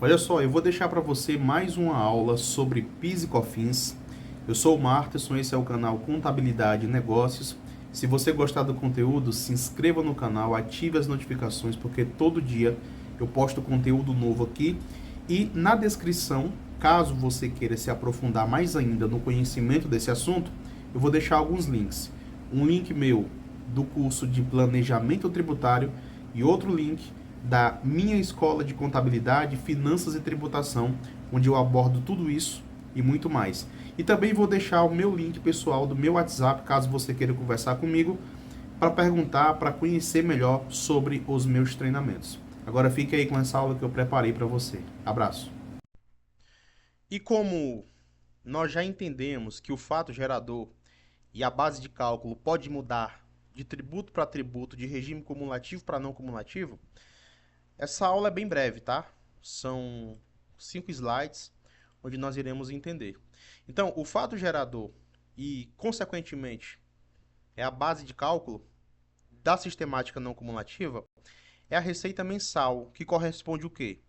Olha só, eu vou deixar para você mais uma aula sobre PIS e COFINS. Eu sou o Marterson, esse é o canal Contabilidade e Negócios. Se você gostar do conteúdo, se inscreva no canal, ative as notificações, porque todo dia eu posto conteúdo novo aqui. E na descrição, caso você queira se aprofundar mais ainda no conhecimento desse assunto, eu vou deixar alguns links. Um link meu do curso de Planejamento Tributário e outro link da minha escola de contabilidade, finanças e tributação, onde eu abordo tudo isso e muito mais. E também vou deixar o meu link pessoal do meu WhatsApp, caso você queira conversar comigo, para perguntar, para conhecer melhor sobre os meus treinamentos. Agora fique aí com essa aula que eu preparei para você. Abraço. E como nós já entendemos que o fato gerador e a base de cálculo pode mudar de tributo para tributo, de regime cumulativo para não cumulativo, essa aula é bem breve, tá? São 5 slides, onde nós iremos entender. Então, o fato gerador e, consequentemente, é a base de cálculo da sistemática não cumulativa, é a receita mensal, que corresponde o quê?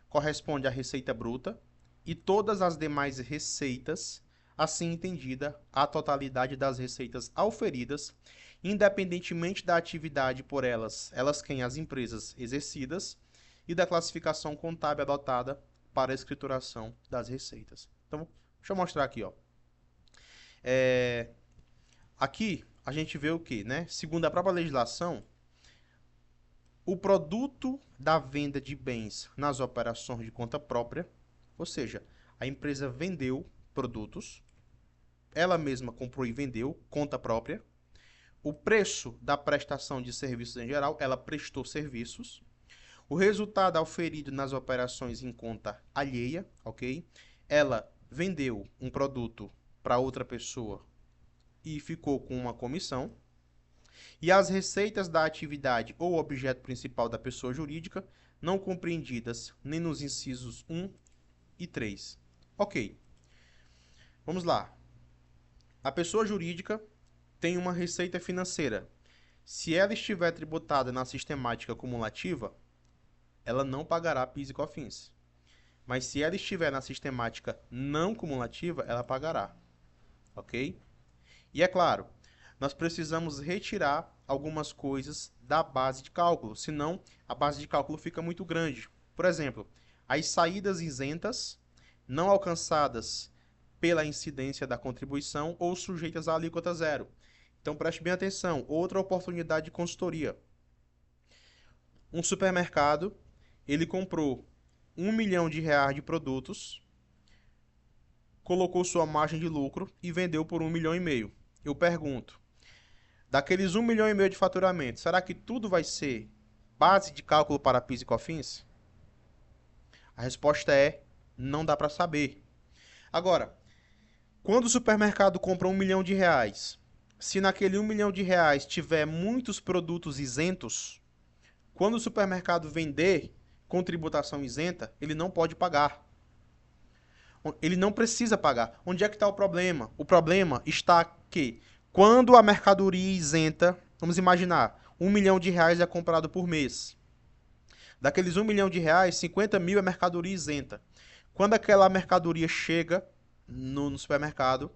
Corresponde à receita bruta e todas as demais receitas, assim entendida a totalidade das receitas auferidas, independentemente da atividade por elas quem as empresas exercidas, e da classificação contábil adotada para a escrituração das receitas. Então, deixa eu mostrar aqui, ó. Aqui a gente vê o que, né? Segundo a própria legislação, o produto da venda de bens nas operações de conta própria, ou seja, a empresa vendeu produtos, ela mesma comprou e vendeu, conta própria. O preço da prestação de serviços em geral, ela prestou serviços. O resultado auferido nas operações em conta alheia, ok? Ela vendeu um produto para outra pessoa e ficou com uma comissão. E as receitas da atividade ou objeto principal da pessoa jurídica, não compreendidas nem nos incisos 1 e 3. Ok, vamos lá. A pessoa jurídica tem uma receita financeira. Se ela estiver tributada na sistemática cumulativa, ela não pagará PIS e COFINS. Mas se ela estiver na sistemática não cumulativa, ela pagará. Ok? E é claro, nós precisamos retirar algumas coisas da base de cálculo, senão a base de cálculo fica muito grande. Por exemplo, as saídas isentas não alcançadas pela incidência da contribuição ou sujeitas à alíquota zero. Então preste bem atenção, outra oportunidade de consultoria. Um supermercado, ele comprou R$ 1 milhão de produtos, colocou sua margem de lucro e vendeu por 1,5 milhão. Eu pergunto, daqueles 1,5 milhão de faturamento, será que tudo vai ser base de cálculo para PIS e COFINS? A resposta é, não dá para saber. Agora, quando o supermercado compra R$ 1 milhão, se naquele R$ 1 milhão tiver muitos produtos isentos, quando o supermercado vender com tributação isenta, ele não pode pagar. Ele não precisa pagar. Onde é que está o problema? O problema está que, quando a mercadoria isenta, vamos imaginar, R$ 1 milhão é comprado por mês. Daqueles R$ 1 milhão, 50 mil é mercadoria isenta. Quando aquela mercadoria chega no supermercado,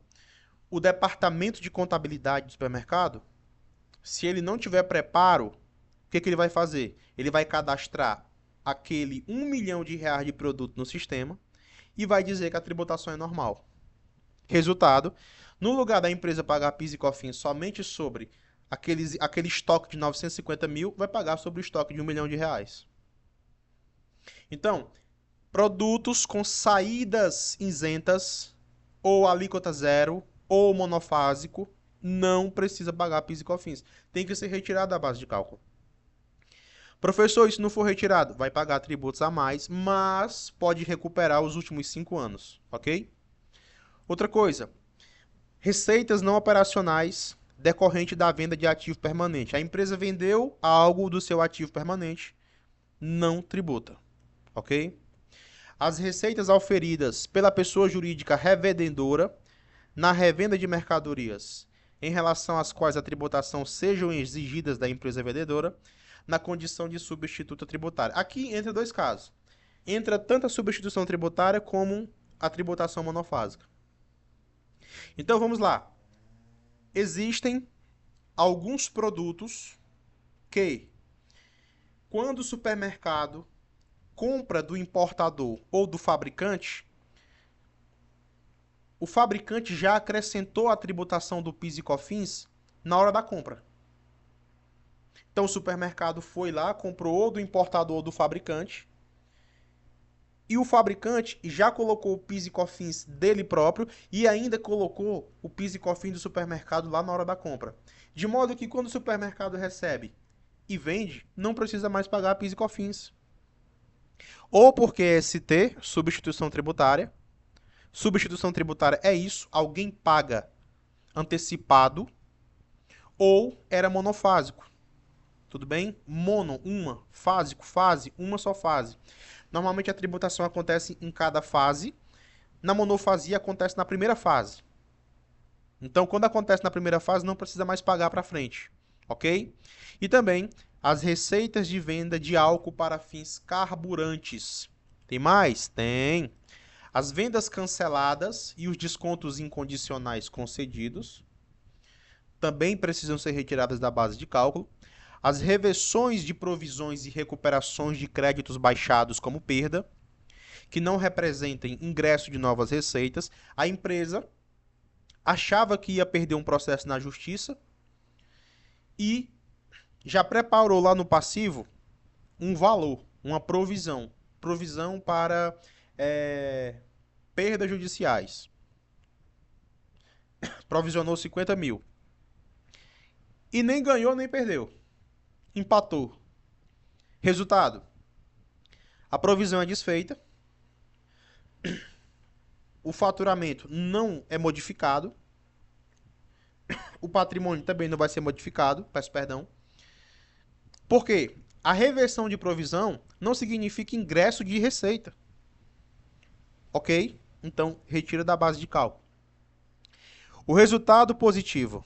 o departamento de contabilidade do supermercado, se ele não tiver preparo, o que ele vai fazer? Ele vai cadastrar aquele R$ 1 milhão de produto no sistema e vai dizer que a tributação é normal. Resultado, no lugar da empresa pagar PIS e COFINS somente sobre aquele estoque de 950 mil, vai pagar sobre o estoque de R$ 1 milhão. Então, produtos com saídas isentas, ou alíquota zero, ou monofásico, não precisa pagar PIS e COFINS. Tem que ser retirado da base de cálculo. Professor, isso não for retirado, vai pagar tributos a mais, mas pode recuperar os últimos 5 anos, ok? Outra coisa, receitas não operacionais decorrente da venda de ativo permanente. A empresa vendeu algo do seu ativo permanente, não tributa, ok? As receitas auferidas pela pessoa jurídica revendedora na revenda de mercadorias, em relação às quais a tributação sejam exigidas da empresa vendedora, na condição de substituta tributária. Aqui entra dois casos. entra tanto a substituição tributária como a tributação monofásica. Então vamos lá. Existem alguns produtos que, quando o supermercado compra do importador ou do fabricante, o fabricante já acrescentou a tributação do PIS e COFINS na hora da compra. Então o supermercado foi lá, comprou ou do importador ou do fabricante, e o fabricante já colocou o PIS e COFINS dele próprio e ainda colocou o PIS e COFINS do supermercado lá na hora da compra. De modo que quando o supermercado recebe e vende, não precisa mais pagar PIS e COFINS. Ou porque é ST, substituição tributária. Substituição tributária é isso, alguém paga antecipado, ou era monofásico. Tudo bem? Mono, uma. Fásico, fase, uma só fase. Normalmente a tributação acontece em cada fase. Na monofasia acontece na primeira fase. Então, quando acontece na primeira fase, não precisa mais pagar para frente. Ok? E também as receitas de venda de álcool para fins carburantes. Tem mais? Tem. As vendas canceladas e os descontos incondicionais concedidos também precisam ser retiradas da base de cálculo. As reversões de provisões e recuperações de créditos baixados como perda, que não representem ingresso de novas receitas. A empresa achava que ia perder um processo na justiça e já preparou lá no passivo um valor, uma provisão. Provisão para perdas judiciais. Provisionou 50 mil. E nem ganhou nem perdeu. Empatou. Resultado: a provisão é desfeita, o faturamento não é modificado, o patrimônio também não vai ser modificado, peço perdão. Por quê? A reversão de provisão não significa ingresso de receita. Ok? Então, retira da base de cálculo. O resultado positivo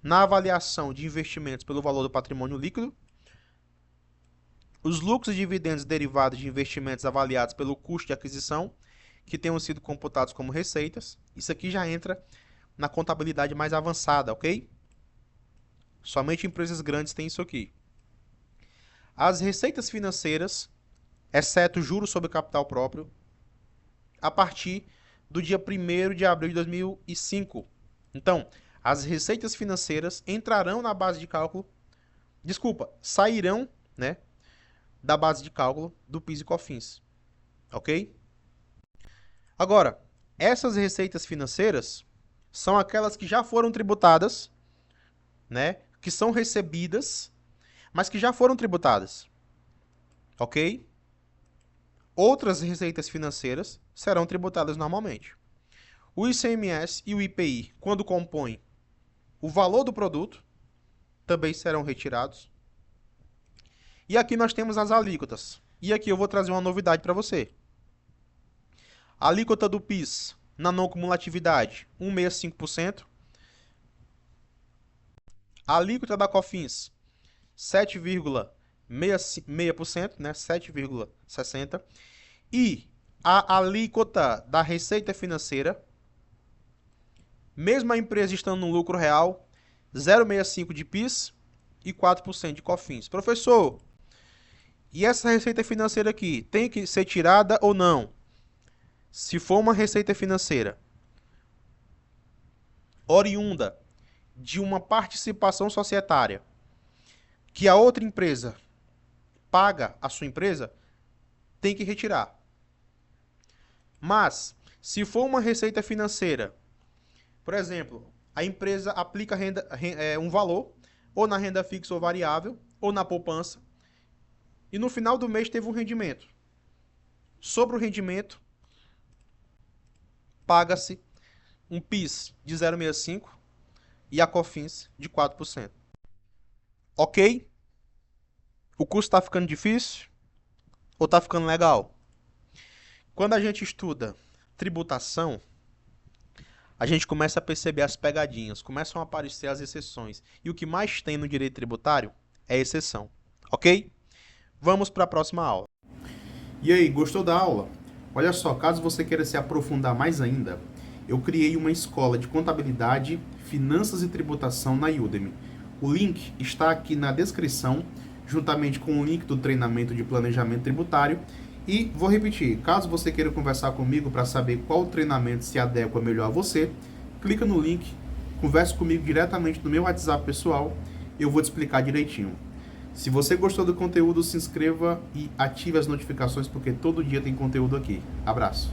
na avaliação de investimentos pelo valor do patrimônio líquido, os lucros e dividendos derivados de investimentos avaliados pelo custo de aquisição, que tenham sido computados como receitas. Isso aqui já entra na contabilidade mais avançada, ok? Somente empresas grandes têm isso aqui. As receitas financeiras, exceto juros sobre capital próprio, a partir do dia 1º de abril de 2005. Então, as receitas financeiras entrarão na base de cálculo, sairão, né, da base de cálculo do PIS e COFINS, ok? Agora, essas receitas financeiras são aquelas que já foram tributadas, né, que são recebidas, mas que já foram tributadas, ok? Outras receitas financeiras serão tributadas normalmente. O ICMS e o IPI, quando compõem o valor do produto, também serão retirados. E aqui nós temos as alíquotas. E aqui eu vou trazer uma novidade para você. A alíquota do PIS na não cumulatividade, 1,65%. A alíquota da COFINS, 7,66%, né? 7,60%. E a alíquota da receita financeira, mesmo a empresa estando no lucro real, 0,65% de PIS e 4% de COFINS. Professor, e essa receita financeira aqui, tem que ser tirada ou não? Se for uma receita financeira oriunda de uma participação societária que a outra empresa paga a sua empresa, tem que retirar. Mas, se for uma receita financeira, por exemplo, a empresa aplica um valor, ou na renda fixa ou variável, ou na poupança, e no final do mês teve um rendimento. Sobre o rendimento, paga-se um PIS de 0,65% e a COFINS de 4%. Ok? O curso está ficando difícil? Ou está ficando legal? Quando a gente estuda tributação, a gente começa a perceber as pegadinhas, começam a aparecer as exceções. E o que mais tem no direito tributário é exceção. Ok? Vamos para a próxima aula. E aí, gostou da aula? Olha só, caso você queira se aprofundar mais ainda, eu criei uma escola de contabilidade, finanças e tributação na Udemy. O link está aqui na descrição, juntamente com o link do treinamento de planejamento tributário. E vou repetir, caso você queira conversar comigo para saber qual treinamento se adequa melhor a você, clica no link, converse comigo diretamente no meu WhatsApp pessoal, eu vou te explicar direitinho. Se você gostou do conteúdo, se inscreva e ative as notificações porque todo dia tem conteúdo aqui. Abraço!